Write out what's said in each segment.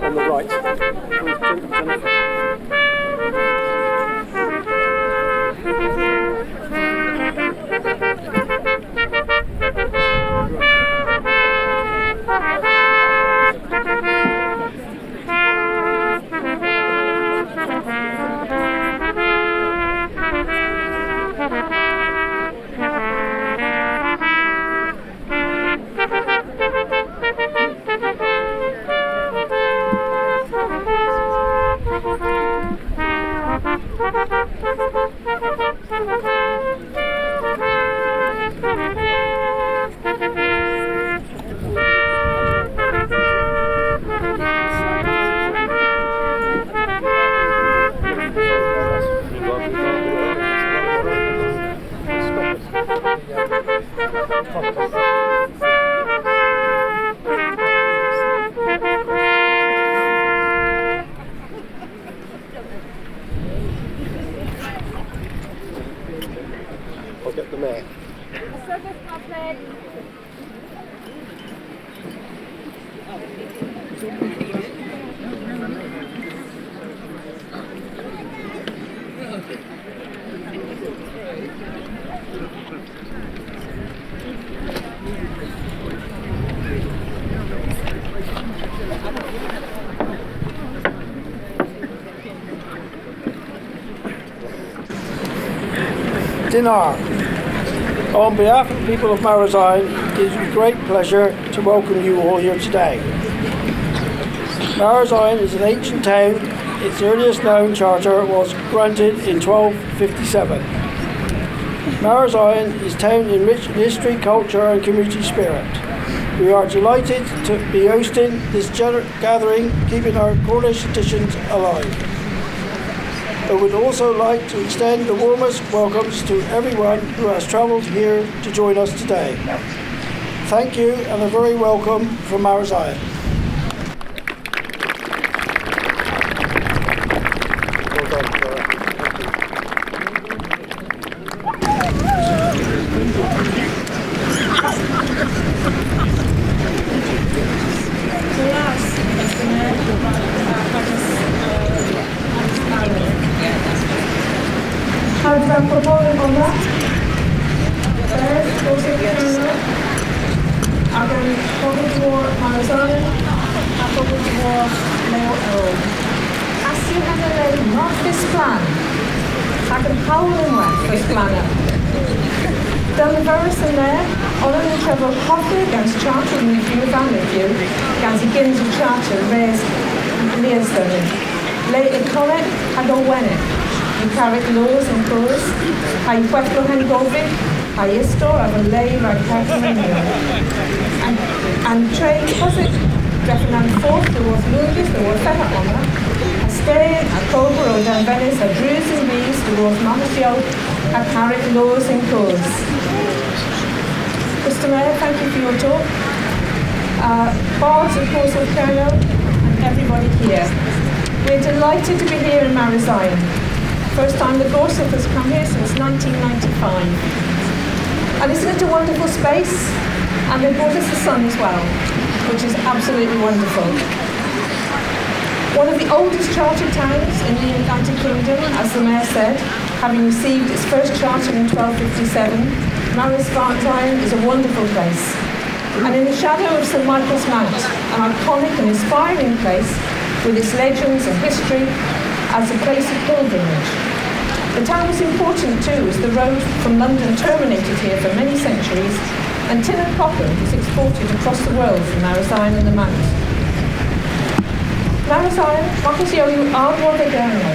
On the right. I'll get the mayor. Dinar. On behalf of the people of Marazion, it gives me great pleasure to welcome you all here today. Marazion is an ancient town. Its earliest known charter was granted in 1257. Marazion is a town enriched in history, culture and community spirit. We are delighted to be hosting this gathering, keeping our Cornish traditions alive. I would also like to extend the warmest welcomes to everyone who has travelled here to join us today. Thank you and a very welcome from Marazion. Harusnya proponen ona Gorsedh Gorsedh akan pokok Marazion atau pokok Leo. As you have a lay not this plan, akan howling this plan. Dan versen there, onder de travel coffee against charter and review family view, against begins of charter raised leerstone. Late in comment, I don't win it. You carry laws and cause, I quackle and govern, I store of a lay like and trade deposit, Greffin fourth, there was Lucas, there was Feather Honor, a Spain, a Cobra, Road and Venice, a Druze and Bees, there was Marghasyow, a carry laws and cause. Mr. Mayor, thank you for your talk. Bards, of course, of Colonel, and everybody here. We're delighted to be here in Marazion. First time the Gorsedh has come here since 1995. And isn't it a wonderful space? And they brought us the sun as well. which is absolutely wonderful. One of the oldest chartered towns in the United Kingdom, as the Mayor said, having received its first charter in 1257, Marazion is a wonderful place. And in the shadow of St Michael's Mount, an iconic and inspiring place with its legends and history as a place of pilgrimage. The town was important too, as the road from London terminated here for many centuries, and tin and copper was exported across the world from Marazion and the Mount. Marazion, Marghasyow ardwodd y Gerno,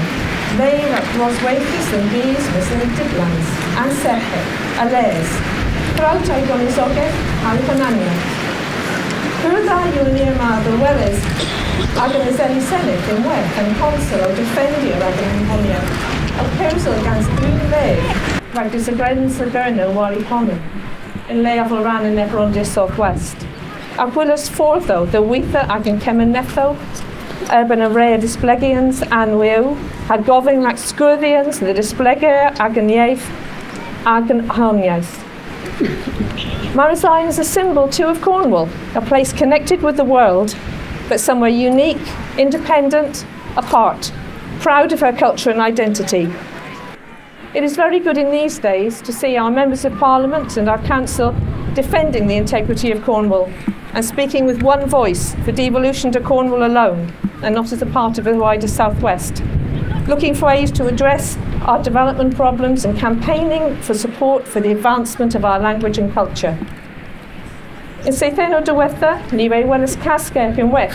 Leir at Rosweithus and Bees, Muslim Diblands, and Seche, Ales, Kraut a'i Gorsedh, Alpanania. Hwydda yw'r nirma ddylwelys ag yn yseli Senedd yn werth yn consul o defendio ag yn ymholiad, a persol gans dwi'n le, rhaid ys y grens y Gerno war I honno, yn le af o ran yn Ebrondir South-West. Ac wylos ffordd ddo, dy weitha ag yn cemynetho, erbyn y rei y disblegians anwyw, a gofyn rhaid sgwyddians, y disblegiau ag yn ieith ag yn honiaeth. Marazion is a symbol too of Cornwall, a place connected with the world, but somewhere unique, independent, apart, proud of her culture and identity. It is very good in these days to see our members of Parliament and our council defending the integrity of Cornwall and speaking with one voice for devolution to Cornwall alone and not as a part of the wider South-West, looking for ways to address our development problems and campaigning for support for the advancement of our language and culture. In seithfed o diwetha, ni rei welys casgau yn wech,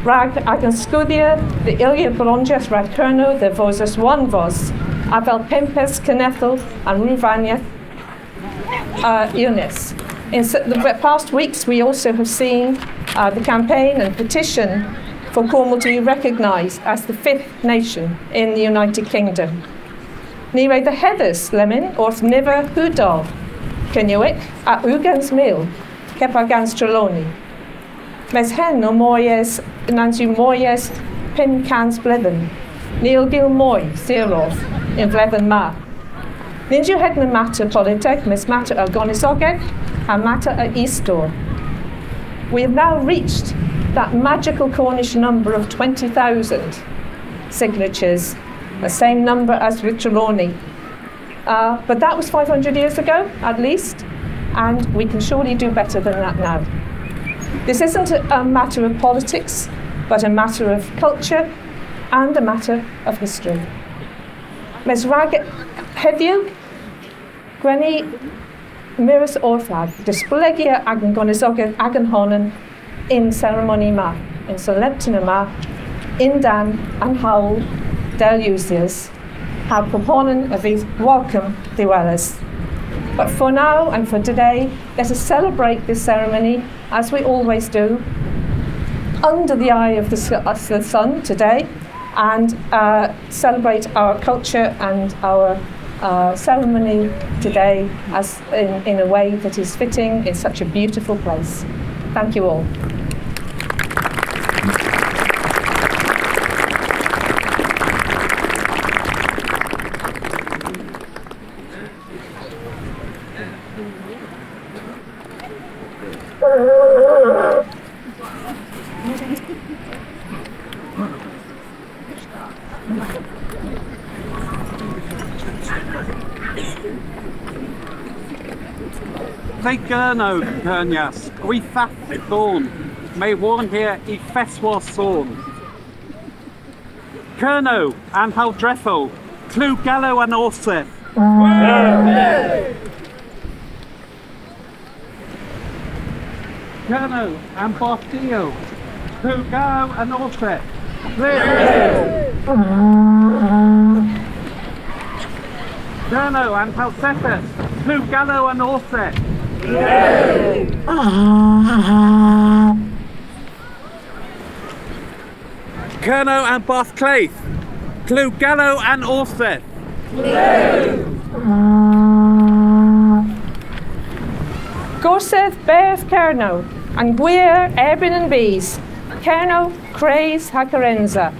rag ag yn sgwyddiau the iliad brondiaeth rag cyrno the fosas one fos, a fel pimpes cynethol and rwfaniaeth illness. In the past weeks, we also have seen the campaign and petition for Cornwall to be recognised as the fifth nation in the United Kingdom. Ni rei the heathers lemon wrth nifer hwdol, Cyniwic a ugans mil, cepa gans treloni. Mes hen o moyes, nansu moyes, 500 blwyddyn. Neil gil moy, zerodd, in flwyddyn ma. Nid yw hyn yn mater politig, mes mater o Gorsedh a mater o Eastor. We have now reached that magical Cornish number of 20,000 signatures, the same number as with Trelawney. But that was 500 years ago, at least, and we can surely do better than that now. This isn't a matter of politics, but a matter of culture and a matter of history. Mes rag heddiw, gwenu miras orthag, disblygia ag yn Gorsedh ag yn honen in ceremony ma, in solemnity ma, in dan and hawl delusias, have proponen of these welcome dwellers. But for now and for today, let us celebrate this ceremony, as we always do, under the eye of the sun today, and celebrate our culture and our ceremony today as in a way that is fitting in such a beautiful place. Thank you all. They gyrno, Gyrnias, gweithaf ddôn, mae warn here I feswar sôn. Gyrno, anhal dreffo, clw gallo an orsedd. Gyrno, an bordio, clw gallo an orsedd. Gyrno, anhal sethas, clw gallo an orsedd. Kerno and Bathclaith, Clw Gallo and Orsedd. Gorsedh Beth Kerno and Gwir Erbyn and Bees, Kerno Craze Hakarenza.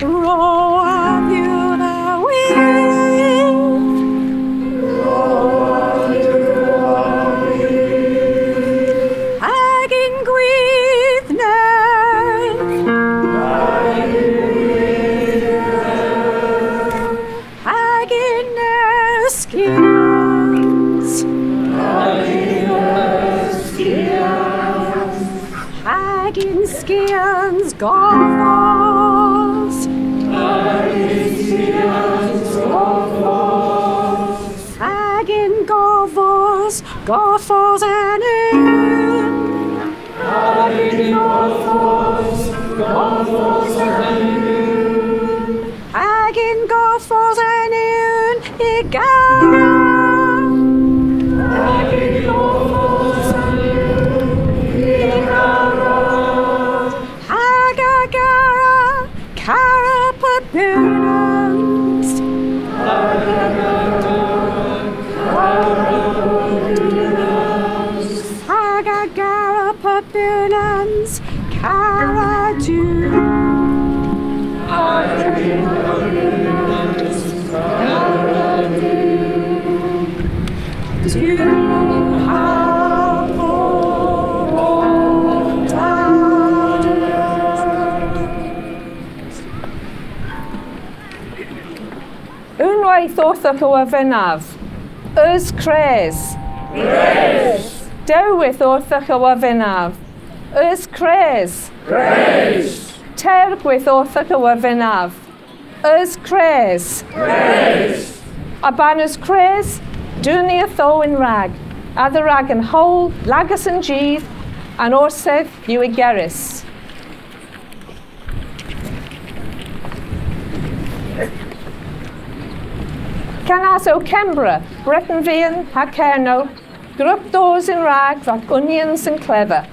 Oh, have you Gofos. Agin gofos, gofos en un. Agin gofos, gofos en un. Agin gofos en un I gara. Agin gofos en un I gara. Agagara, cara papunans. Agagara papunans, cara tu. Unwaith orthach o afinaf. Ys cres. Dewith orthach o afinaf. Ys cres. Tergwyth orthach o afinaf. Ys cres. Abanus cres. Dwni a tho in rag. A the rag yn hole, lagus yn gydd, and orsedd yw I gerys. Canas o Kembra, Breton Vian, ha Cerno, grŵp dos in rag ac onions yn clever.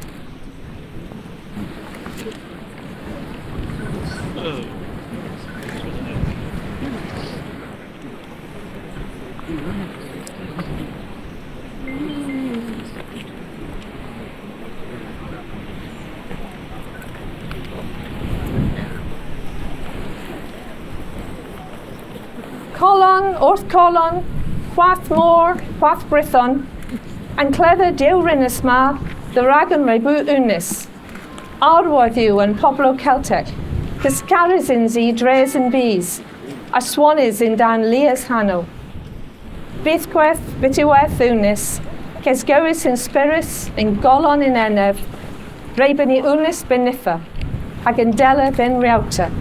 Colon, wrth colon, chwath môr, chwath brithon, and clever dewrinus ma, the ragan rebu unis. Arwodd yw yn poblo Celtic, cysgarisins I dres yn bys, a swanis in dan lias hanno. Bythgweth, bytiweth unis, cesgywys in spirus, in golon in enef, reiben I unis benitha, ag yn dela ben riawta.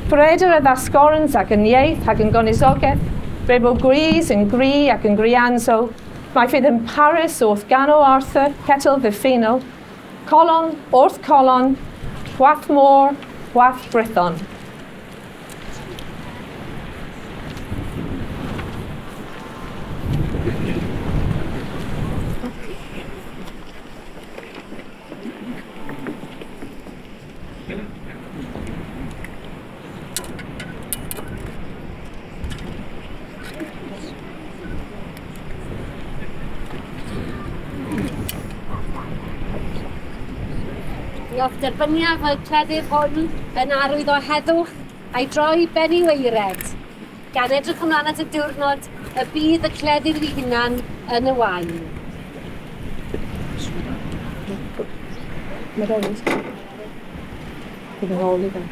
Breder a ddasgorans ac yn ieith ac yn gonisogaeth, brebo gris yn gri ac yn grianso, mae fydd yn Paris wrth gano Arthur, Ketel Fifino, colon, wrth colon, chwath môr, chwath brithon. Diolch derbyniaf y cleddyf hwn yn arwydd o heddwch a'i droi ben I weired, gan edrych ymlaen at y diwrnod y bydd y cleddyf ei hunan yn y wain. Mae rhaid. Bydd yn holi fe.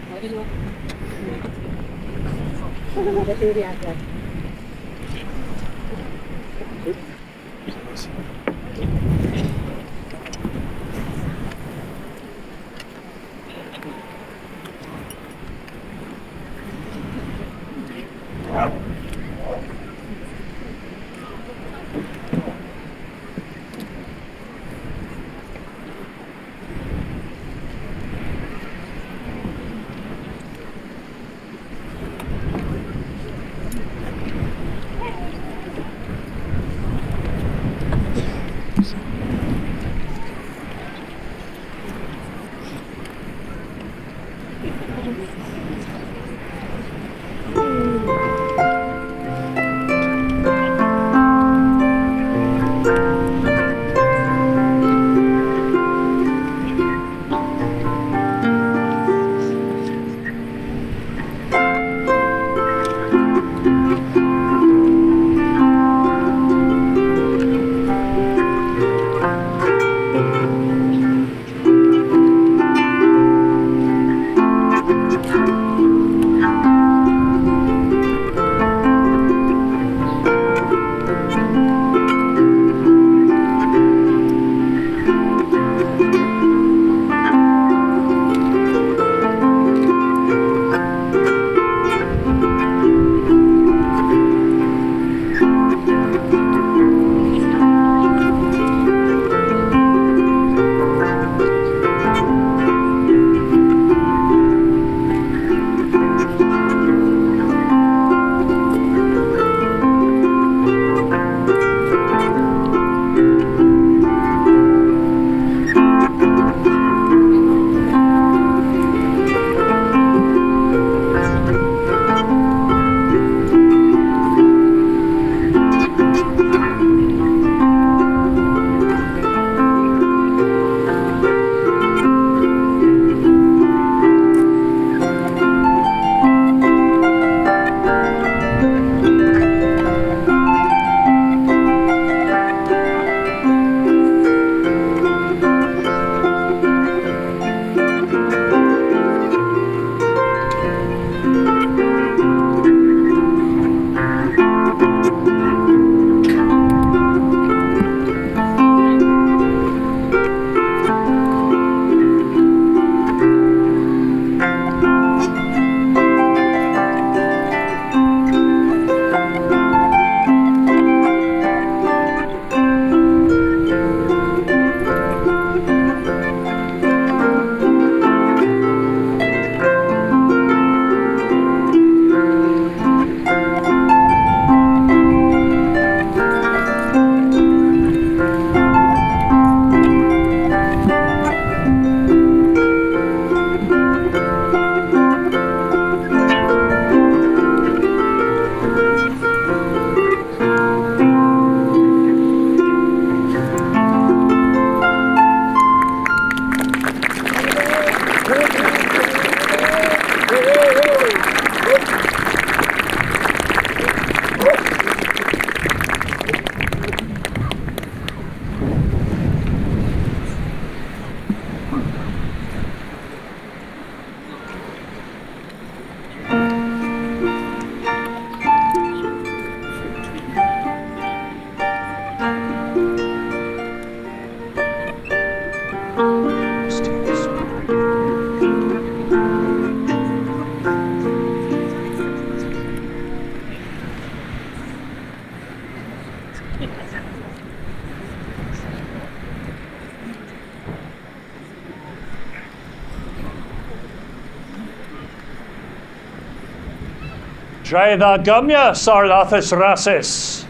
Dre dda gymia sarlathus rasis.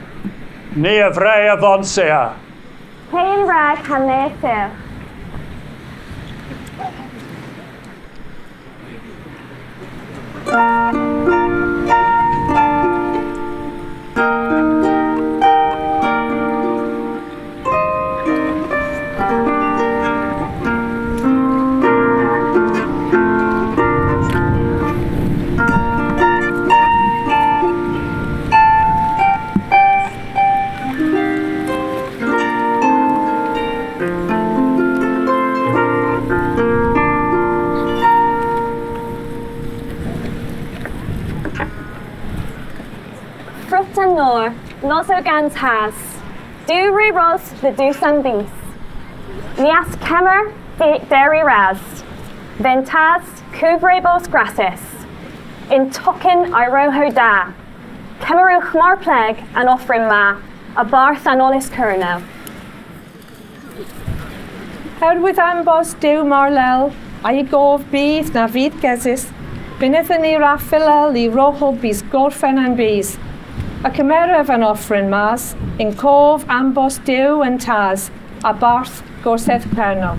Ni y frei y fonsea. Hein rag hanesil. Nor, noso gans has. Du re ros the du sandis. Nias kemer deri raz. Then tas kubrebos gratis. In token iro hoda. Kemeruch mar pleg an offering ma. A barth an olis kurno. Herwydd ambos diw marlel, a I gof bydd na fydd gesis, bynydd ni raffilel I rohol bys gorffen an bys. A cymeraf an offrin mas, in cof ambos diw yn tas, a barth Gorsedh perno.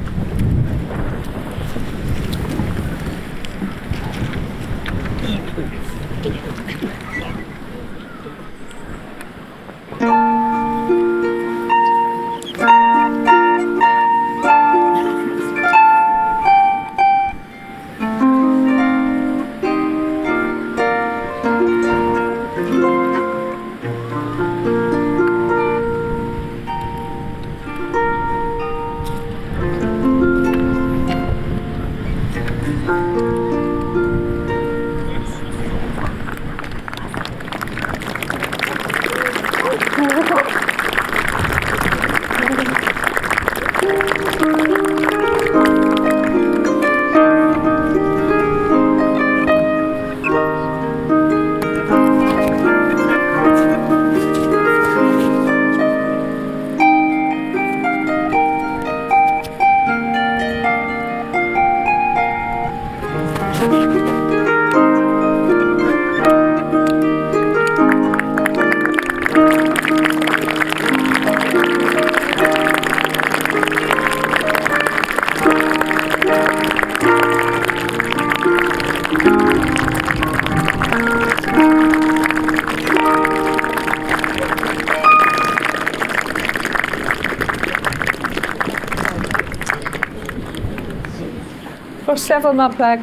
Gorsedh ma pleg.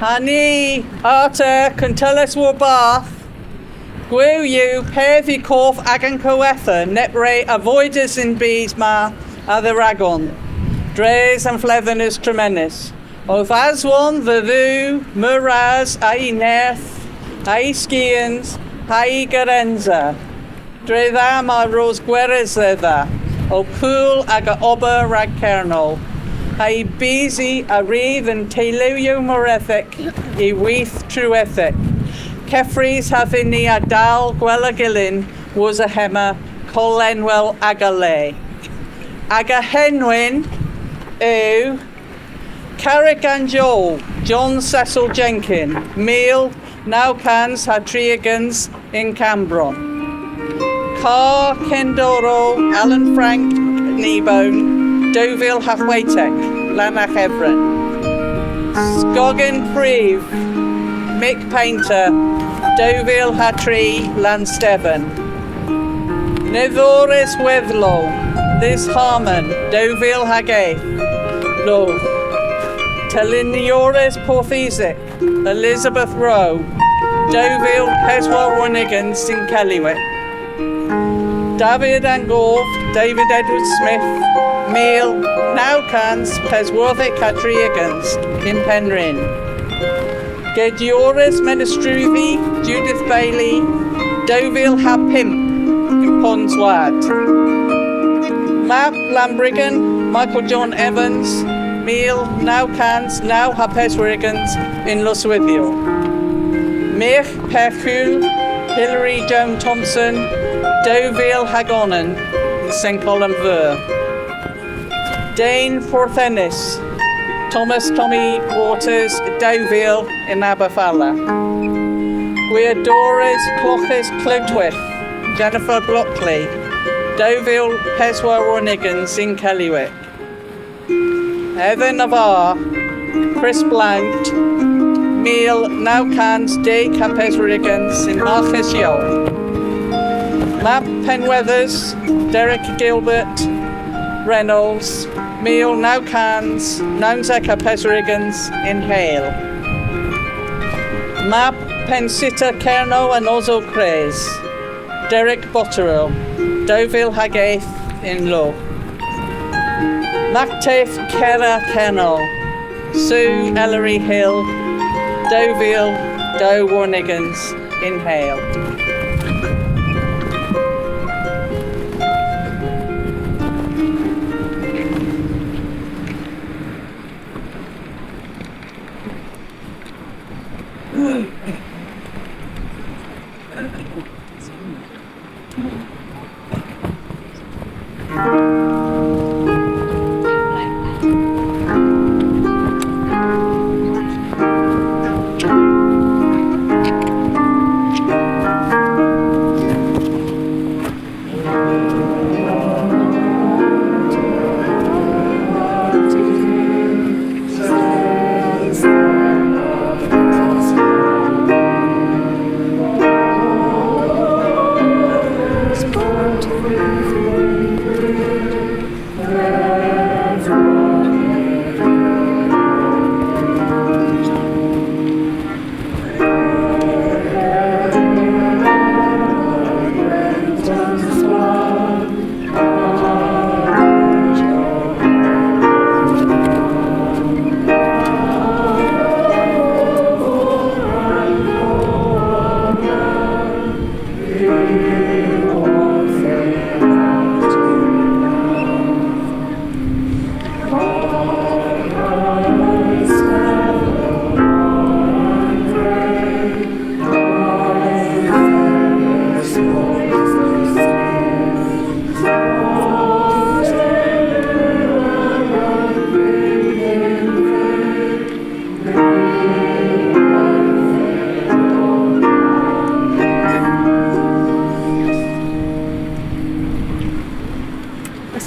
Hani Arta Cantelis war bath. Gwyw yw peth I corff ag yn cywetha, nebre avoiders in bees ma a the ragon. Dres and Flevenus Tremenus. Of Aswan, the Ddu, Muraz, Ai Nerth, Ai Skians, Ai Garenza. Dredda ma Ros Gwerezedda. O Pŵl ag a Ober rag Cernol. Ai Bisi a Rydd yn teilywio morethig I weith trwethig. Ceffrys hafyn ni a dal gwel a gilyn was a hema colenwel ag a le. Ag a henwyn yw Carrick and Joel, John Cecil Jenkin, Meal, now cans had Triagans in Cambron. Carr, Kendoro, Alan Frank, Kneebone, Deauville Halfwaytek, Lanach Evren. Scoggin Preve, Mick Painter, Deauville Hattree, Lansteven. Nevoris Wethlow, Liz Harmon, Deauville Hagaeth, Love. Teliniores Porthesic, Elizabeth Rowe, Deauville Peswar Runigans in Kellywick. David Angorth, David Edward Smith, Meal, Nowcans, Peswarthic Catriagans in Penryn. Gedioris Menestruvi, Judith Bailey, Deauville Hapimp in Ponswad. Map Lambrigan, Michael John Evans, Meal, Nowcans, now Hapeswarigans in Loswithio. Mich Pechul, Hilary Joan Thompson, Deauville Hagonen in St. Column Ver. Dane Forthenis, Thomas Tommy Waters, Deauville in Aberfalla. Guiadores Clochis Clodwith, Jennifer Blockley, Deauville Peswa Ronigans in Kellywick. Evan Navarre, Chris Blount, Meal, Nowcans, De Capesrigans in Marghasyow. Map Penweathers, Derek Gilbert, Reynolds, Meal, Nowcans, Nounza Capesrigans in Hale. Map Pensita Kerno and Ozo Craze, Derek Botterill, Deauville Hagaeth in Low. Mactaif Kera Kennel, Sue Ellery Hill, Deauville, Doe Warnigans in Hale.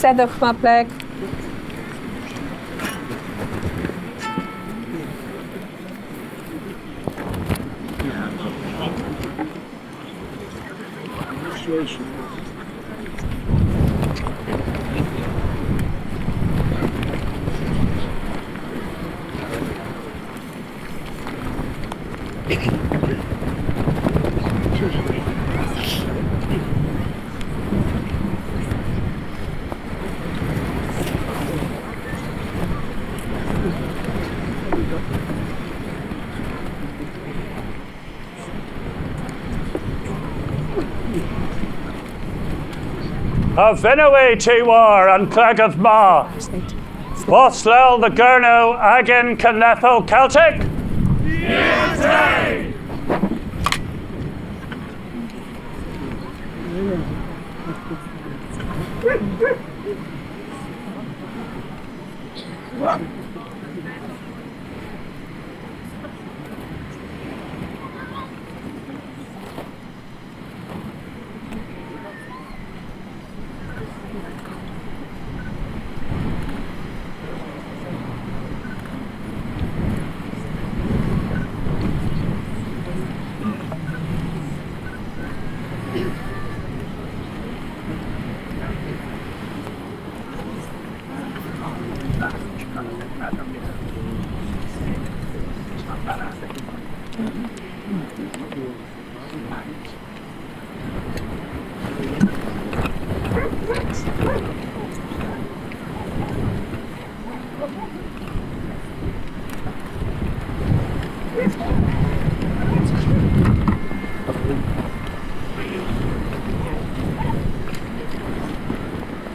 Seddwch ma pleg. Vinaway Tiwar and Clegg of Ma. Boslel the Gurno Agin Canethel Celtic.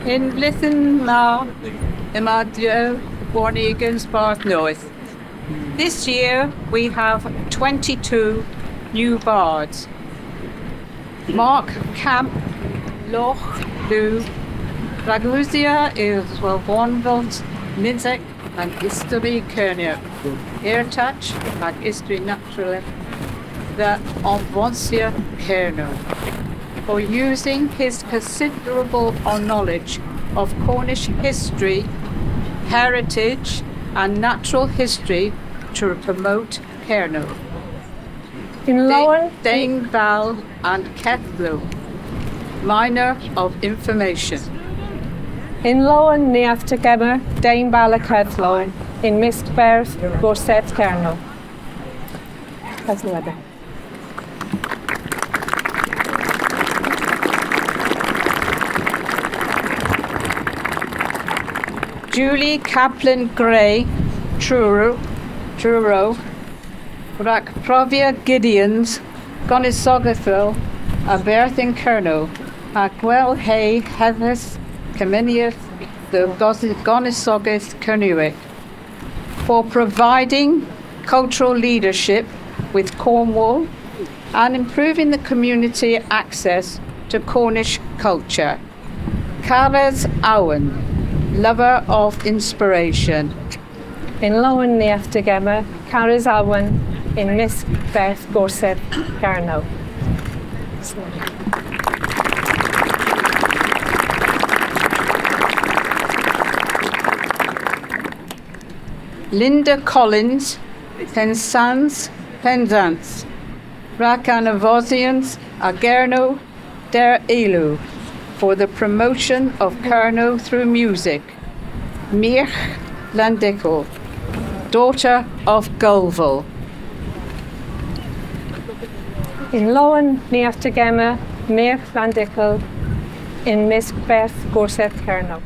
In Blithen Ma, Imadio, Bornegans, Bath North. This year we have 22 new bards. Mark Camp, Loch, Lou, Raguzia is Wonveld, Nizek, and History Kernia. Airtouch, like History Natural, the Onvoncia Kerno. For using his considerable knowledge of Cornish history, heritage, and natural history to promote Kerno. In Lowen, Dane Val and Kethlu, minor of information. in Lowen, Neaftagemer, Dane Balakadlowen, in Miskberth, Gorsedh Kerno. That's the weather. Julie Kaplan Gray, Truro, Rak Provia Gideons, Gonisogathil, a Berthin Kerno, Akwell Hay Heathers, Caminius, the Gonisogas Kernuic, for providing cultural leadership with Cornwall and improving the community access to Cornish culture. Karas Owen, lover of inspiration. In Lowen, Neaftagemer, Carizawan, in Miskberth, Gorsedh Kerno. Linda Collins, Penzance, Rakanavosians, Agerno, Der Elu, for the promotion of Kerno through music. Mirch Landikel, daughter of Gulval. In Lowen, Neaftagemer, Mirch Landikel, in Miskberth, Gorsedh Kerno.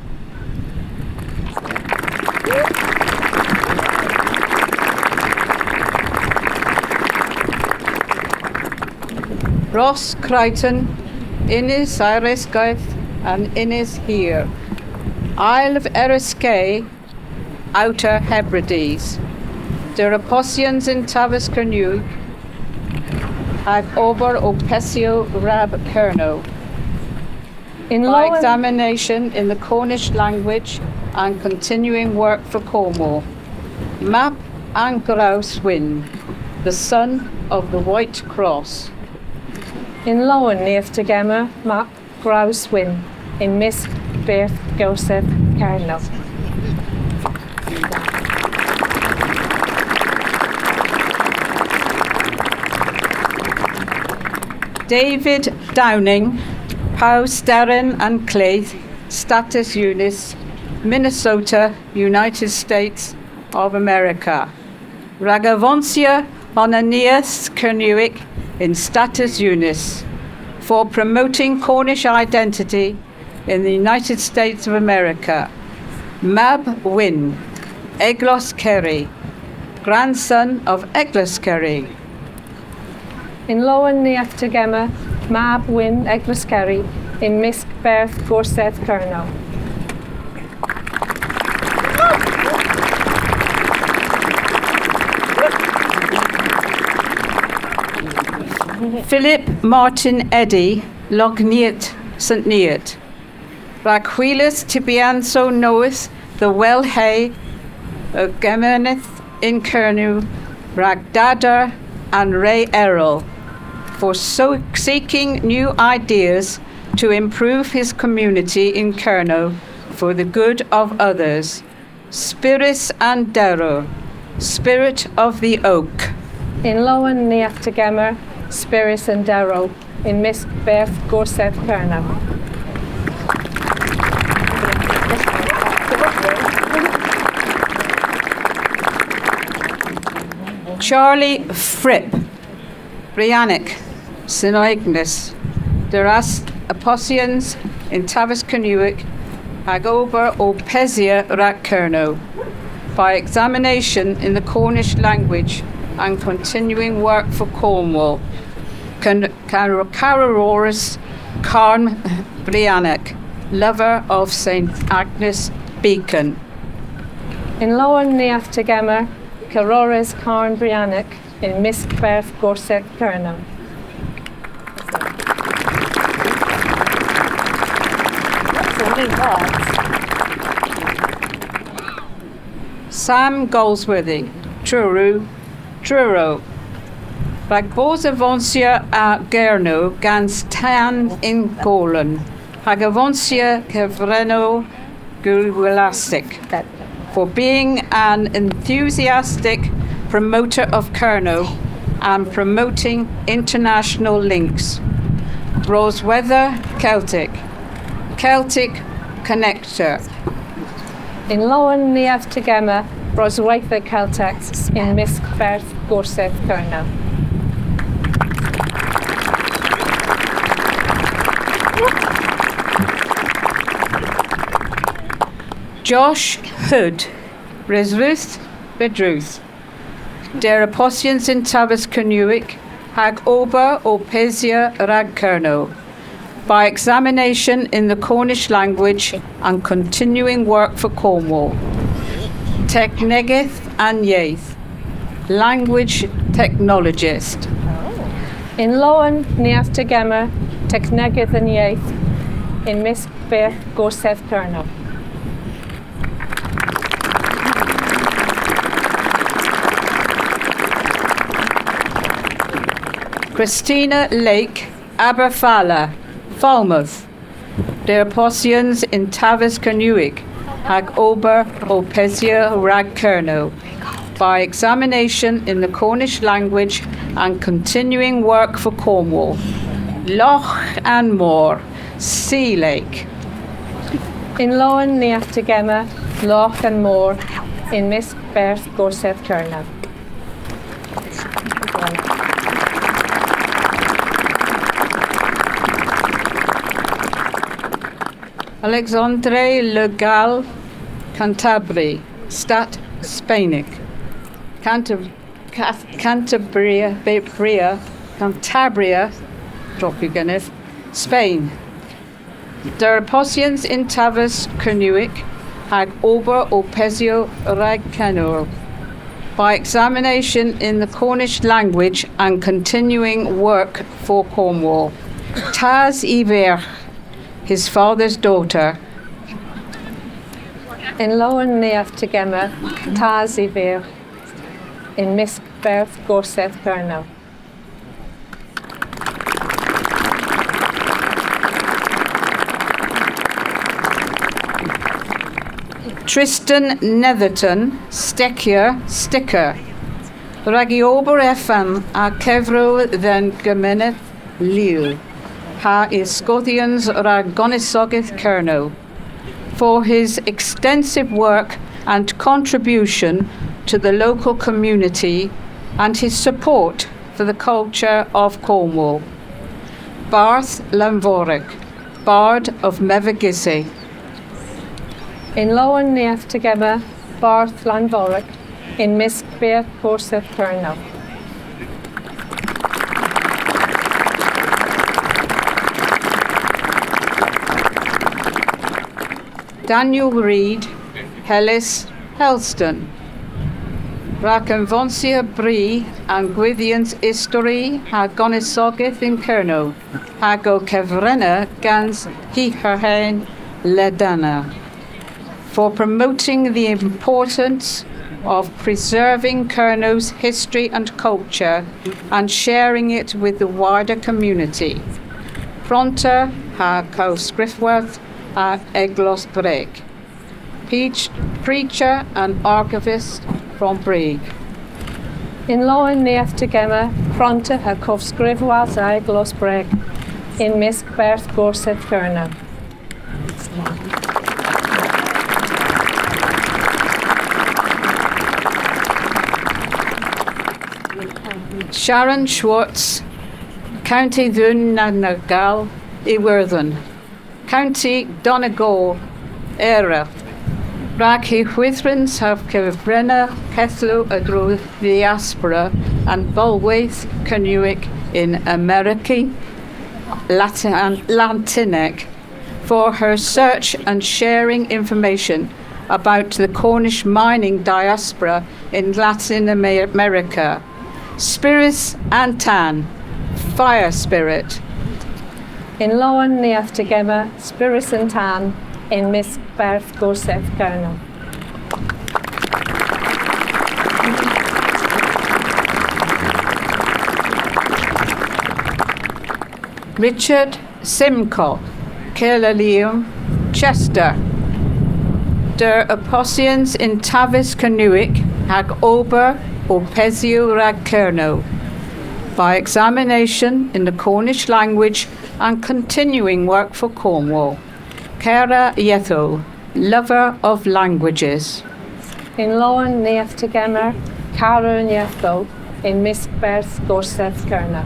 Ross Crichton, Innis Irisgaith, and Innis here. Isle of Eriskay, Outer Hebrides. Deraposians in Tavis Kernu, I've over Opesio Rab Kerno. In By Lowen, examination in the Cornish language and continuing work for Cornwall. Map and Grouse Wyn, the son of the White Cross. in Lowen, Neaftagemer, Map Grouse Wyn, in Miskberth, Gorsedh Kerno. David Downing, Pow Sterren and Claith, Status Unis, Minnesota, United States of America. Ragavoncia Onanias Kernuic in Status Unis, for promoting Cornish identity in the United States of America. Mab Wynn, Eglos Kerry, grandson of Eglos Kerry. In Lowen, Neaftagemer, Mab Wyn, Egliskerry, in Misk Berth Gorsedh Kerno. Philip Martin Eddy, Logniet St. Neat. Rag Wheelis Tibianso knoweth the well hay of Gemeneth in Kernu, Rag Dada and Ray Errol, for so seeking new ideas to improve his community in Kerno for the good of others. Spirits and Darrow, Spirit of the Oak. In Lowen Neaftagemer, Spirits and Darrow, in Misk Berth Gorsedh Kerno. Charlie Fripp, Briannic, Sinoignis, Deras Aposians in Tavis Canuic, Agober o Pesia Rak Kerno, by examination in the Cornish language and continuing work for Cornwall. Cararoris Carn Briannic, lover of St. Agnes Beacon. In Lowen Neaftagemer, Carores Carn Briannic, in Misk Berth Gorsedh Kerno. Sam Goldsworthy, Truro, Ragbosavonsia a Gerno, Gans Tan in Golan, Hagavonsia Kevreno Gulwilastic, for being an enthusiastic promoter of Kerno and promoting international links. Roseweather Celtic Connector. In Lowen Neaftagemer, Rosweitha Celtex, in Misk Berth Gorsedh Kerno. Josh Hood, Resruth Bedruth. Der Aposians in Tavis Canuic, Hag Ober o Pesia Rag Kerno, by examination in the Cornish language and continuing work for Cornwall. Technegeth and Yaith, language technologist. In Lowen Neaftagemer, Technegeth and Yaith, in Misk Berth Gorsedh Kerno. Christina Lake Aberfala, Falmouth. Der Aposians in Tavis Canuic, Hag Ober o Pesia Rag Kerno, by examination in the Cornish language and continuing work for Cornwall. Loch and Moor, Sea Lake. In Lowen Neaftagemer, Loch and Moor, in Misk Berth Gorsedh Kerno. Alexandre Le Gall, Cantabria, Stat Spainic. Cantabria, drop you Guinness, Spain. Der Aposians in Tavis Canuic, Hag Ober o Pesio Rag Canor, by examination in the Cornish language and continuing work for Cornwall. Taz Iver, his father's daughter. In Lowen Neaftagemer, Taz Iver, in Misk Berth Gorsedh Kerno. Tristan Netherton, Sticker, Ragiober Effan a Kevro then Gemeneth Lille, ha is Scotians Ragonisogith Kerno, for his extensive work and contribution to the local community and his support for the culture of Cornwall. Barth Lamvoric, Bard of Mevagissey. In Lowen Neaftagemer, Barth Lamvoric, in Misk Berth Gorsedh Kerno. Daniel Reid, Helys Helston. Rhac yn fonsia bri an gwyddiant istori ha gonesogaeth yn Cerno, hag o cefrenna gans hi herhen ledana. For promoting the importance of preserving Cerno's history and culture and sharing it with the wider community. Pronta ha co-scriftworth a Eglos Breg. Preacher and archivist from Brig. In Loen neath to Gemma, Pronta ha cofsgrifwas a Eglos Breg. In Miss Berth Gorsedh Kerna. Sharon Schwartz, County Ddwn Nagal, Iwerddon. County Donegal, Era. Rhac hi chwythrins haf cyfrenna cethlo y drwy diaspora and bolwaith Cynwyc in America Latinec for her search and sharing information about the Cornish mining diaspora in Latin America. Spirits and Tan, Fire Spirit. In Loen neath to Gemma, Spirits and Tan. In Miss Berth Gorsedh Kerna. Richard Simcoe, Caerleon, Chester. Der Opposians in Tavis Cynwyc hag Ober o Pesio rag Cerno. By examination in the Cornish language and continuing work for Cornwall. Cara Yetho, lover of languages. In Loen neath to Gemma, Cara Yetho. In Miss Berth Gorsedh Kerna.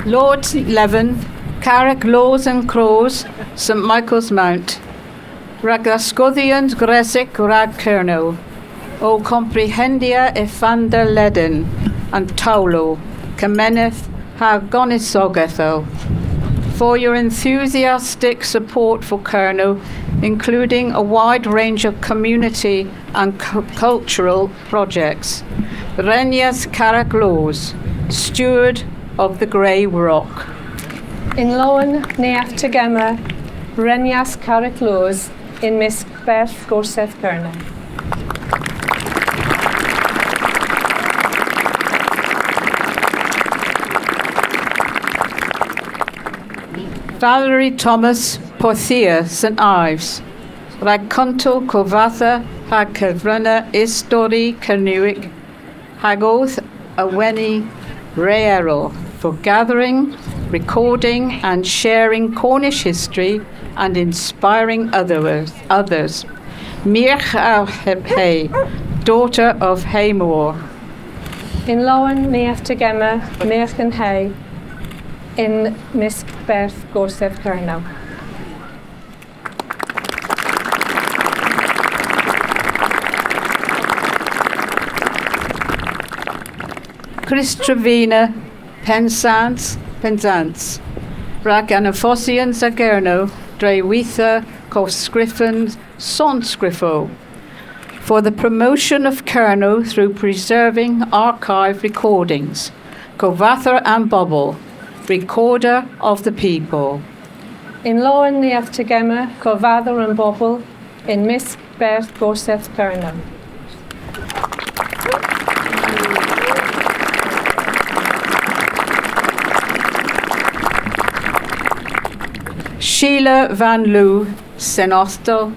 Lord Leven, Carrick Laws and Crows, St Michael's Mount. Ragascothians Gresic rag Cerno. O comprehendia effander leden, and Taulo, Kameneth ha gonisogetho. For your enthusiastic support for Cerno, including a wide range of community and cultural projects. Renyas Carrick Laws, Steward of the Grey Rock. In Loen neath to Gemma, Renyas Carrick Laws. In Miss Berth Gorsedh Kerna. Valerie Thomas, Porthia, St Ives. Rhag Conto Cofatha, hag cyfrynna Istori Cynwyc, hag oath Aweni Reero for gathering, recording and sharing Cornish history and inspiring others. Mirch Hay, daughter of Haymore. In Loen neath to Gemma, Mirch and Hay. In Miss Berth Gorsedh Kerna. Chris Trevina, Penzance, Rhac Anaphosians a Gerno, Drewitha, Coscriffin, Sonscriffo. For the promotion of Cerno through preserving archive recordings. Covather and Bobble, Recorder of the People. In Loen neath to Gemma, Covather and Bobble. In Miss Berth Gorsedh Kerna. Sheila Van Loo, St Austell,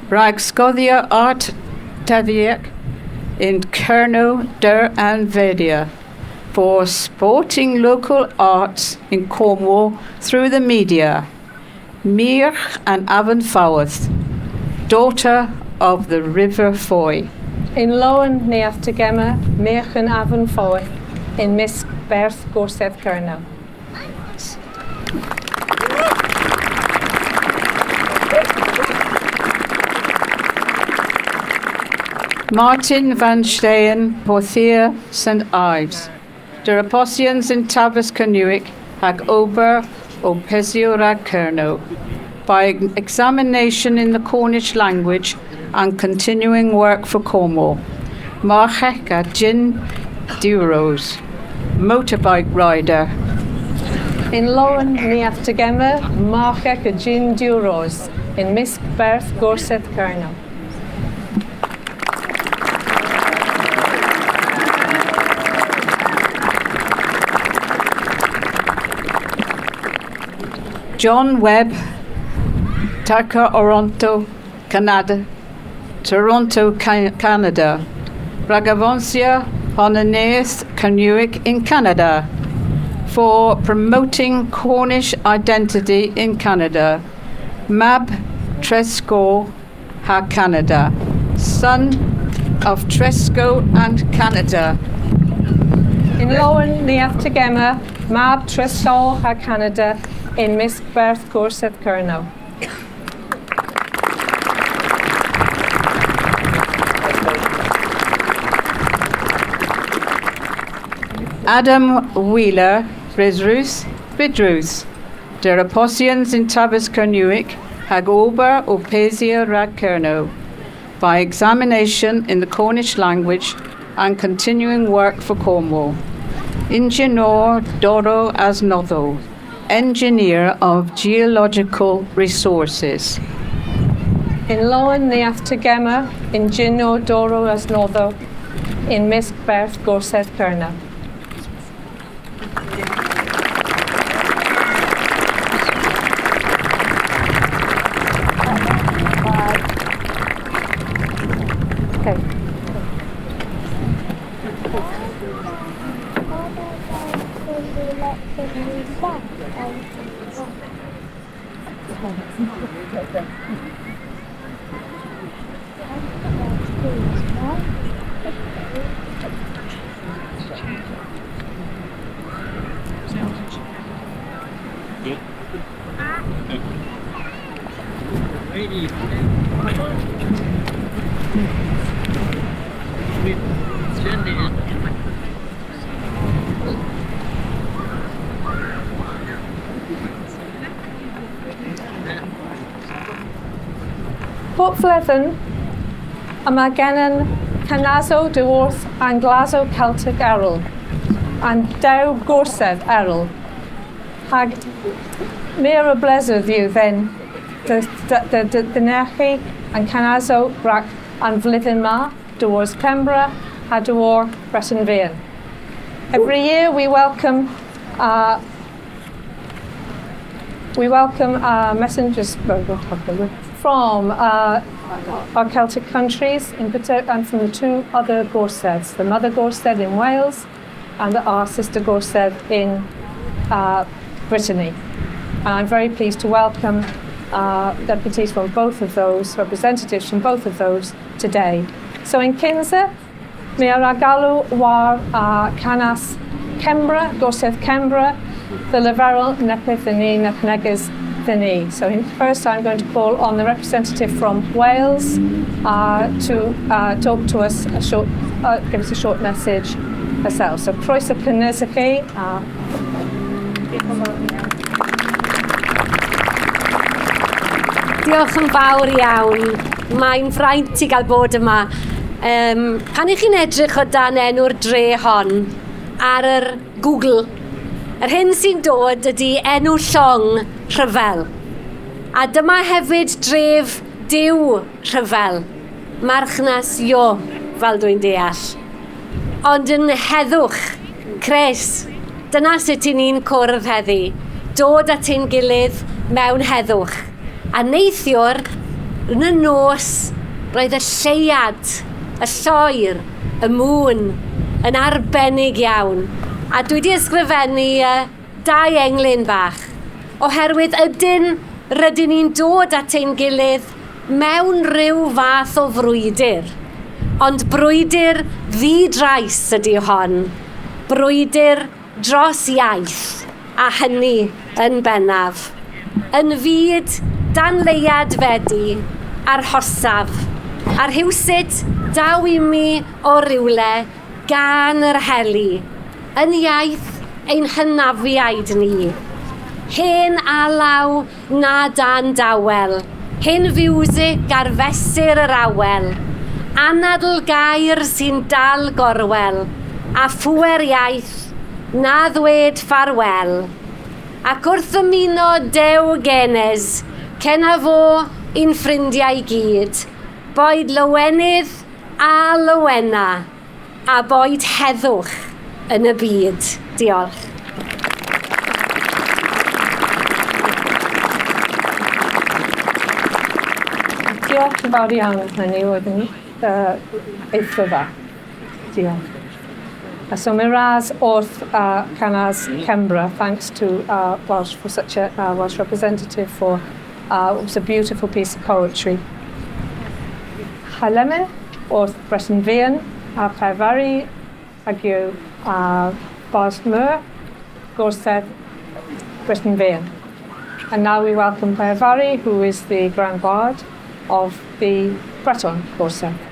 Rhag Scothia Art Taddiac in Cerno, Der and Vedia for supporting local arts in Cornwall through the media. Mirch and Avon Fawth, daughter of the River Foy. In Loen neath to Gemma, Mirch and Avon Fawth. In Miss Berth Gorsedh Kerna. Martin van Steen, Porthia, St. Ives. Der Apostians in Tavis Canuic, hag Ober, o Pesio rag Kerno. By examination in the Cornish language and continuing work for Cornwall. Marchek a Gin Duros, motorbike rider. In Lowen ni aftergemma, Marchek a Gin Duros, in Miss Berth Gorsedh Kerno. John Webb, Taka Oronto, Canada, Toronto, Canada. Bragavoncia, Honaneus, Canuic in Canada, for promoting Cornish identity in Canada. Mab Tresco, ha Canada, son of Tresco and Canada. In Lowen ni aftergemma, Mab Tresco ha Canada, in Miss Berth Gorsedh Kerno. Adam Wheeler, Bridrus, Der Apostians in Tavis Canuic, hag Ober o Pesia rag Kerno, by examination in the Cornish language and continuing work for Cornwall. Ingenieur Doro as Notho, engineer of geological resources. In Lowen ni aftergemma, Ingenieur Doro as Notho, in Miss Berth Gorsedh Kerno. Port Flethen, a Maganan, Canazo Dwarth and Glazo Celtic Errol, and Dow Gorsedh Errol. Hag Mira Blezard you then, the Nechi and Canazo Brack and Vlithin Ma, Dwarth Pembra, Hadwar, Breton Vian. Every year we welcome messengers from our Celtic countries, in particular, and from the two other Gorsedhs, the mother Gorsedh in Wales and our sister Gorsedh in Brittany. And I'm very pleased to welcome deputies from both of those, representatives from both of those today. So in Kinsa, mi aragalu war canas Kembra, Gorsedh Kembra, the Leverel Nepith Nepneges. So first I'm going to call on the representative from Wales to talk to us give us a short message herself. So Croeso cynnes I chi. Diolch yn fawr iawn. Mae'n fraint I gael bod yma. Pan I chi'n edrych o dan enw'r dre hon ar yr Google, yr hyn sy'n dod ydy enw llong Rhyfel. A dyma hefyd dref Duw Rhyfel, Marghasyow, fel dwi'n deall. Ond yn heddwch, Chris, dyna sut I ni'n cwrdd heddi, dod at ein gilydd mewn heddwch. A neithiwr, yn y nos, roedd y lleiad, y lloer, y mŵn, yn arbennig iawn. A dwi wedi ysgrifennu 2 englyn bach, oherwydd ydyn rydyn ni'n dod at ein gilydd mewn rhyw fath o frwydr. Ond brwydr ddi-drais ydy hon, brwydr dros iaith, a hynny yn bennaf. Yn fyd dan leiad fedi, arhosaf, A rhywsut daw i mi o rywle gan yr heli, yn iaith ein hynafiaid ni. Hen alaw na dan dawel, hen fiwsig ar fesur yr awel, anadl gair sy'n dal gorwel, a phwer iaith na ddwed ffarwel. Ac wrth ymuno dew genes, cena fo un ffrindiau gyd, boed lywenydd a lywena, a boed heddwch yn y byd. Diolch. Diolch yn fawr iawn hynny oedd yn eitha dda. Diolch. So Miraz wrth Canas Canberra, thanks to Welsh for such a Welsh representative for it was a beautiful piece of poetry. Halemen wrth Breton Vian, Paivari, Agio Bosmer, Gorsedh, Breton Vian. And now we welcome Paivari, who is the Grand Bard of the Breton Gorsedh.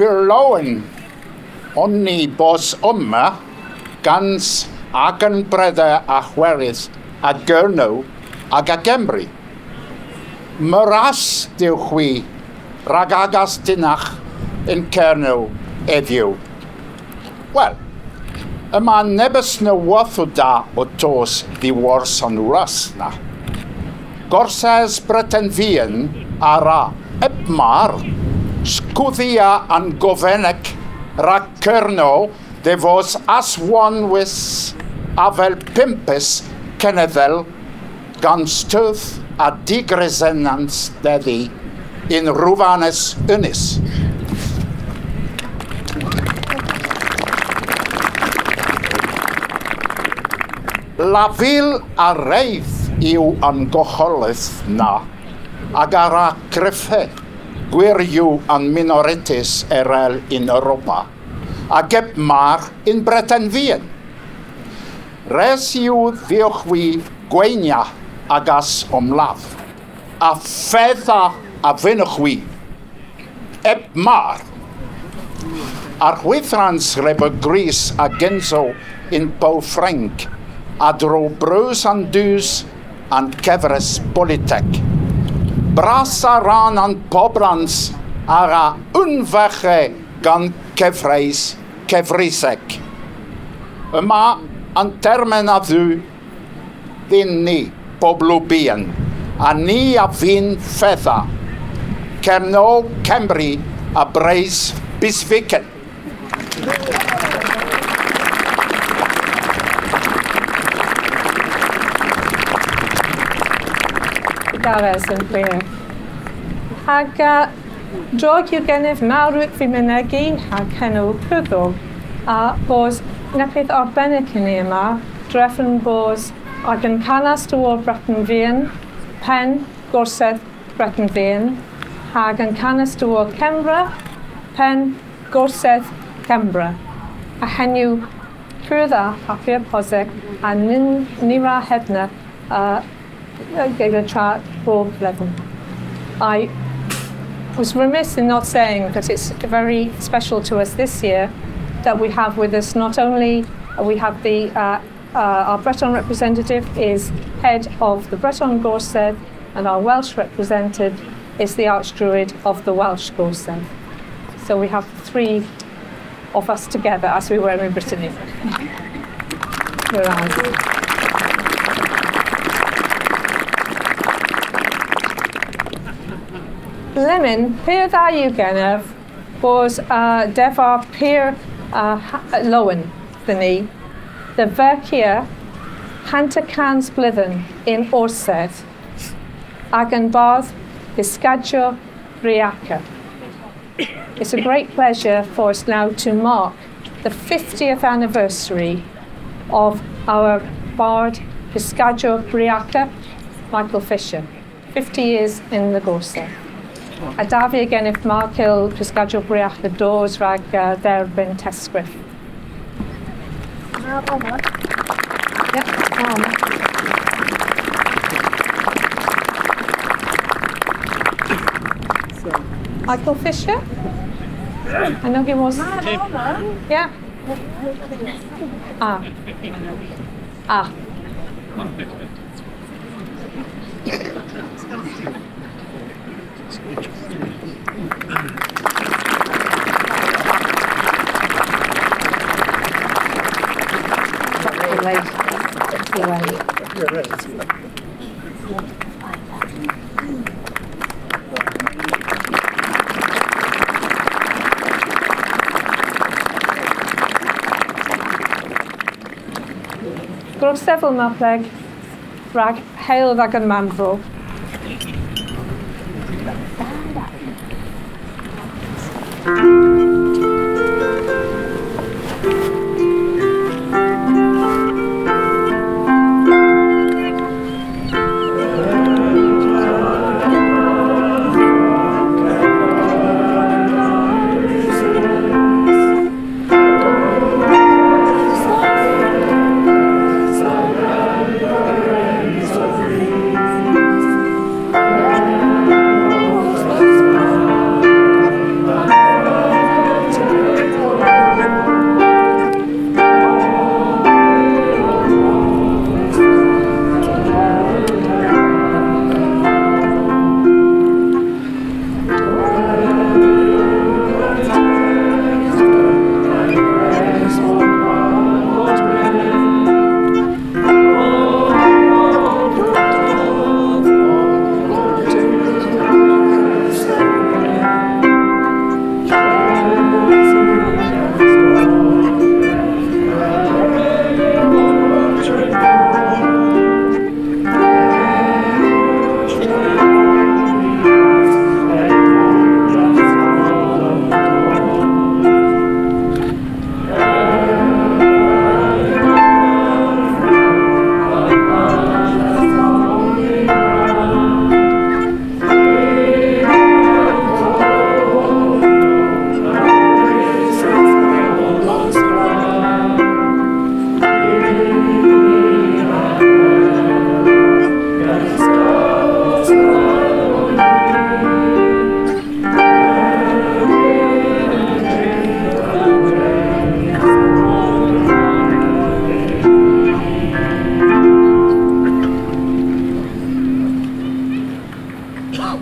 Pyrloen onni bos yma gans ag yn breda a chwerydd a gyrnw ag a Gemri. Myras diwch wi rag agas dynach yn cernw eddiw. Wel, yma nebys na wathw da o tos ddiwors yn wras na. Gorsedd Breton Vian ara epmar sgwddia an gofenec rag cyrno de fos aswan wis afel pimpus cenedel gan stwdd a digresenans deddi in rwfanes ynys. La fil a reidd yw an gocholydd na ag ara cryffe gwiriw an minorities erel in Europa, a geb mar in Breton Vian. Res yw ddiwchwi gweinia agas omlaf, a fedda a fynwchwi, eb mar. Ar chwythrans reb y gris a genso in Bow Frank, a dro brws an dus an cefres politek. Bras a ran an pobrans ar a unfache gan cefrisec. Yma an termen a ddw ddyn ni, poblwbian, a ni a fi'n fedda, cerno Cymru a breis bisfiken. Gareth yn chwer. Ag drog yw gennyf mawrwyd fi mynegu ag henw pwddwg a bos nepeth arbennig yn ei yma drefn bos ag yn canas dywod Breton Vian, pen Gorsedh Breton Vian ag yn canas dywod Cembra, pen Gorsedh Cembra a henyw pwydda papur poseg a nira hedna gyda tra bob lefel. I was remiss in not saying that it's very special to us this year that we have with us not only we have the our Breton representative is head of the Breton Gorsedh and our Welsh representative is the Archdruid of the Welsh Gorsedh. So we have three of us together as we were in Brittany. Lemon, pyr dda yw gennyf, bos defar pyr lowen dyn ni. The fercia hanta cans blydden in Orsedd ag yn bardd Biscadio Briaca. It's a great pleasure for us now to mark the 50th anniversary of our bard Biscadio Briaca, Michael Fisher. 50 years in the Gorsedh. A da fi gennych Michael Biscadio Briaca dos rag derbyn tesgriff. Michael Fisher? I know he was. Yeah. Ah. Ah. Gorsedh yma pleg rhag heil ag yn manfro.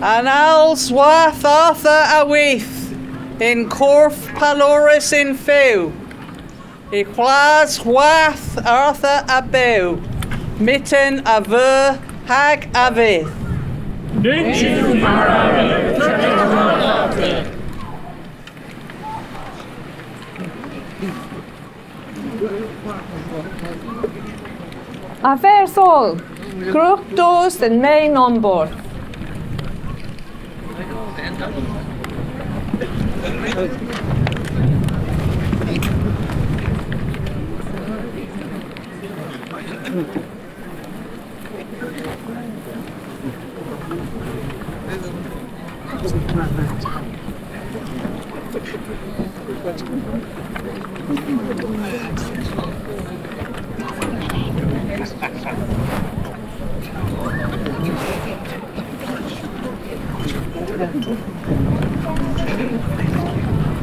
An owl's wath Arthur a weith, in corf paloris in few. I chlas wath Arthur a bew, mitten a ver hag a vith. A vers all, grwch dos yn main on board.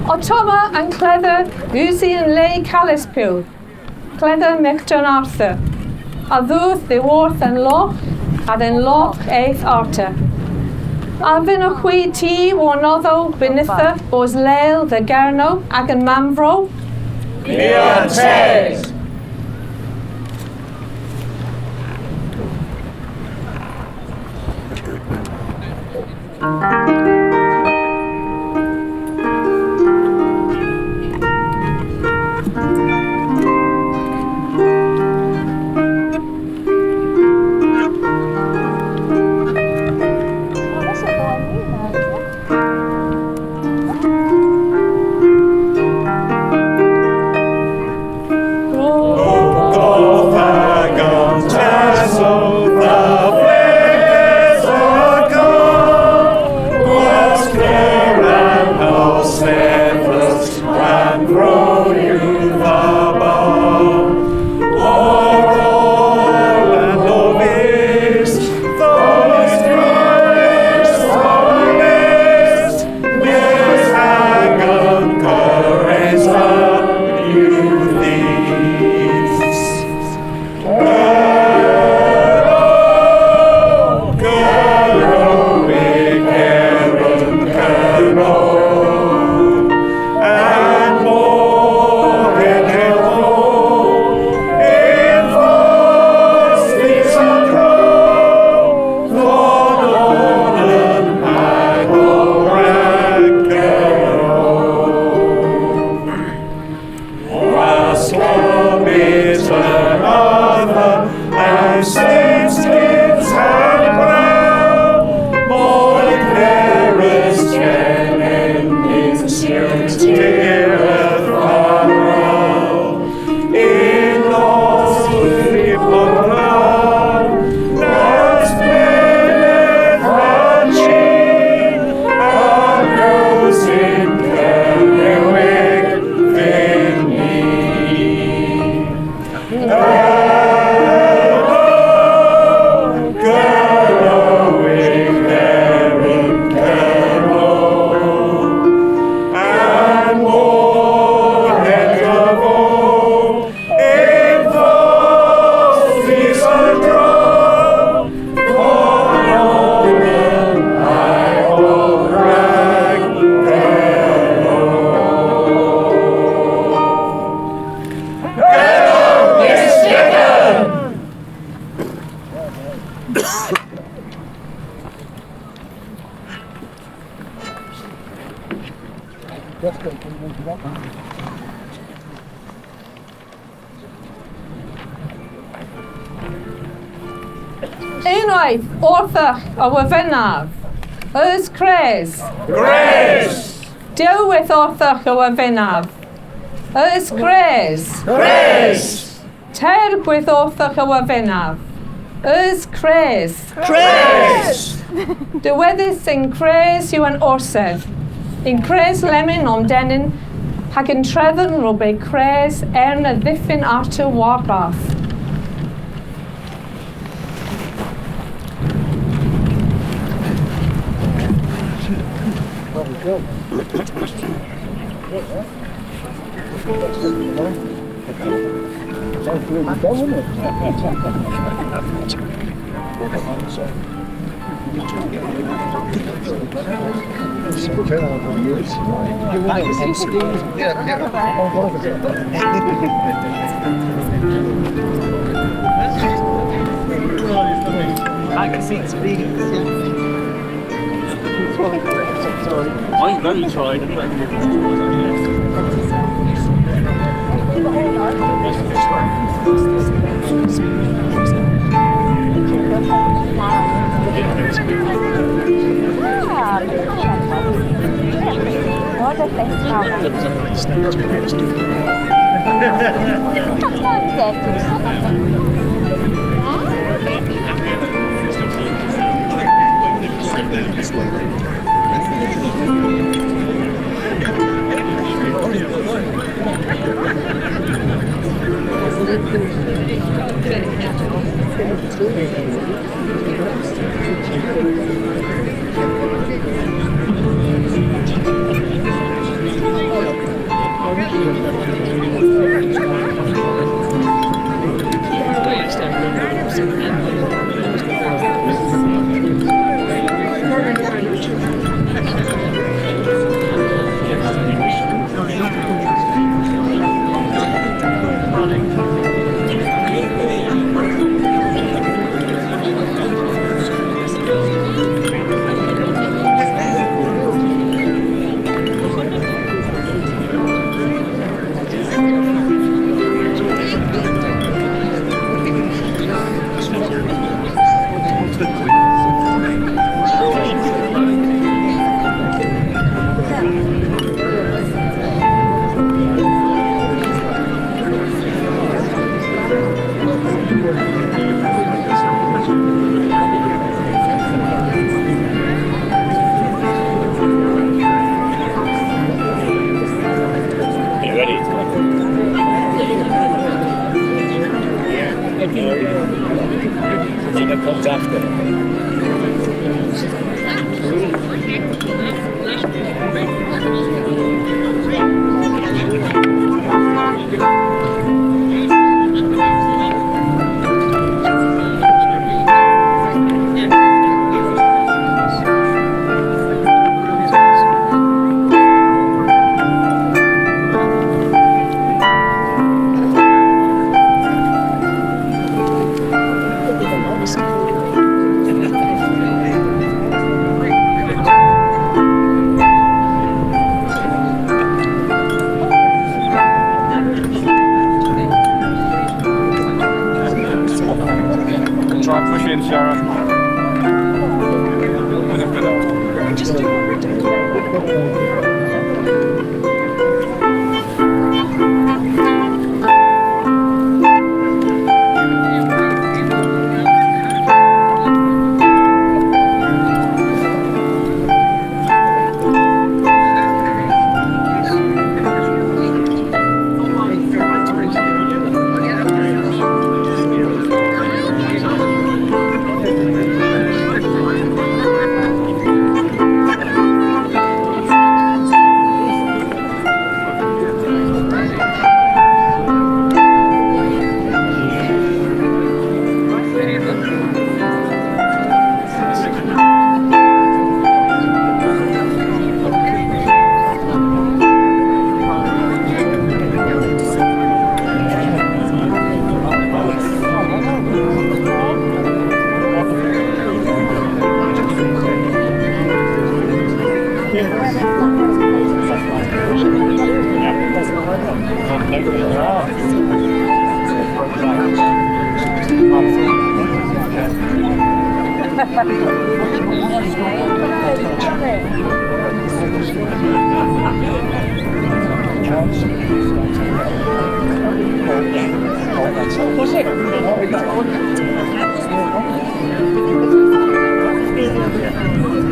Otoma and Cleather Uzi and Lay Calispill, Cleather Mick John Arthur, a ddwth the worth and loch, ad en loch eith Arthur. A fin o chwi ti one otho benitha os leil the garno ag yn mamfro. Beyonce! Oh, Unwaith orthach a wafenaf. Ys Cres. Grace! Dewith orthach a wafenaf. Ys Cres. Grace! Tergwydd orthach a wafenaf. Ys Cres. Grace! Dyweddus yn Cres yw yn orsedd. In Cres lemon om denyn, hag yn treddyn rwbe Cres na ddiffyn arta warbath. I'm very tired.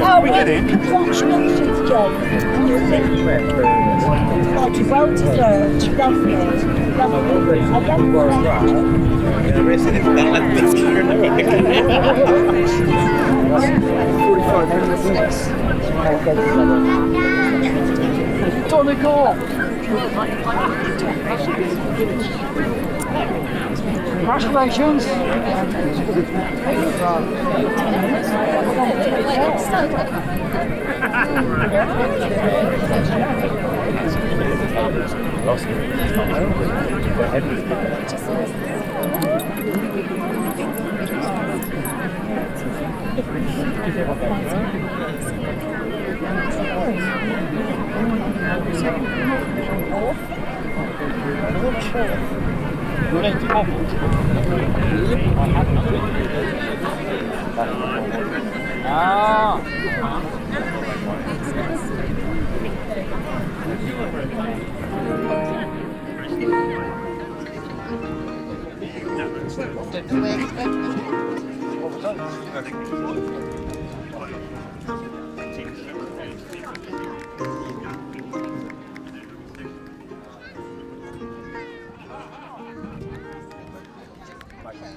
Oh, we get in. Congratulations, John. Well deserved. Lovely. Lovely. Donegal. Congratulations.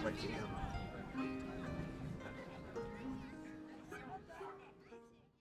Thank you.